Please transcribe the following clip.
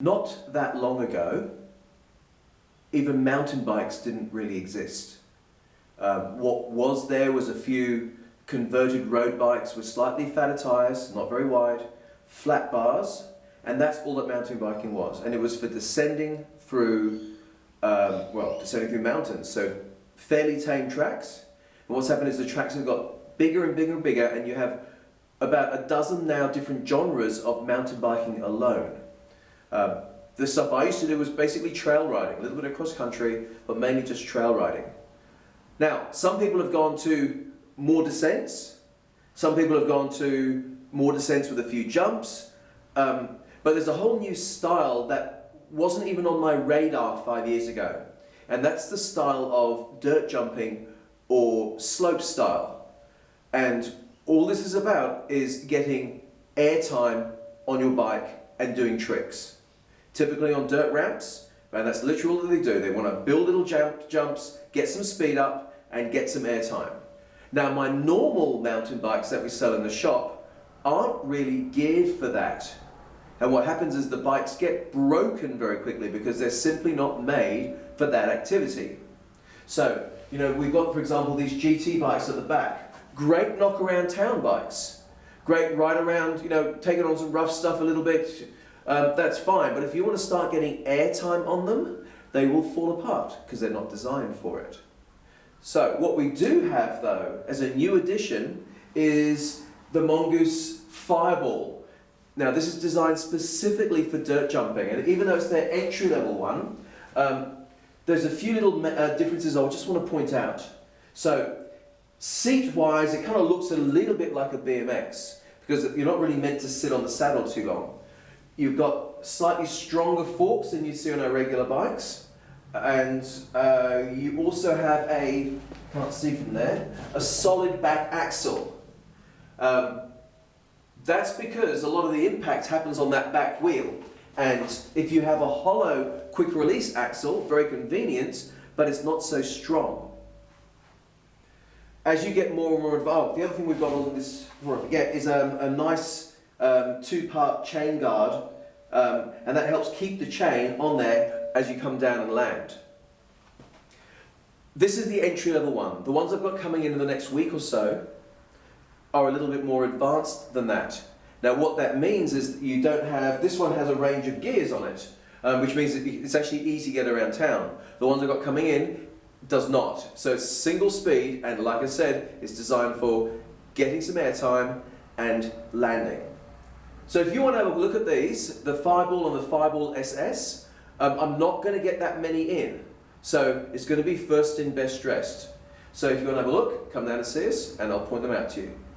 Not that long ago, even mountain bikes didn't really exist. What was there was a few converted road bikes with slightly fatter tyres, not very wide, flat bars, and that's all that mountain biking was. And it was for descending through, descending through mountains. So fairly tame tracks. And what's happened is the tracks have got bigger and bigger and bigger, and you have about a dozen now different genres of mountain biking alone. The stuff I used to do was basically trail riding, a little bit of cross country, but mainly just trail riding. Now, some people have gone to more descents, some people have gone to more descents with a few jumps, but there's a whole new style that wasn't even on my radar 5 years ago, and that's the style of dirt jumping or slope style. And all this is about is getting airtime on your bike and doing tricks. Typically on dirt ramps, and that's literally what they do. They want to build little jumps, get some speed up, and get some airtime. Now, my normal mountain bikes that we sell in the shop aren't really geared for that. And what happens is the bikes get broken very quickly because they're simply not made for that activity. So, we've got, for example, these GT bikes at the back. Great knock around town bikes. Great ride around, taking on some rough stuff a little bit. That's fine, but if you want to start getting airtime on them, they will fall apart because they're not designed for it. So what we do have, though, as a new addition, is the Mongoose Fireball. Now, this is designed specifically for dirt jumping, and even though it's their entry-level one, there's a few little differences I just want to point out. So, seat-wise, it kind of looks a little bit like a BMX, because you're not really meant to sit on the saddle too long. You've got slightly stronger forks than you see on our regular bikes, and you also have can't see from there, a solid back axle. That's because a lot of the impact happens on that back wheel, and if you have a hollow quick release axle, very convenient, but it's not so strong. As you get more and more involved, the other thing we've got on this is a nice two-part chain guard, and that helps keep the chain on there as you come down and land. This is the entry-level one. The ones I've got coming in the next week or so are a little bit more advanced than that. Now what that means is that you don't have, this one has a range of gears on it, which means that it's actually easy to get around town. The ones I've got coming in does not. So it's single speed, and like I said, it's designed for getting some airtime and landing. So if you want to have a look at these, the Fireball and the Fireball SS, I'm not going to get that many in. So it's going to be first in, best dressed. So if you want to have a look, come down and see us, and I'll point them out to you.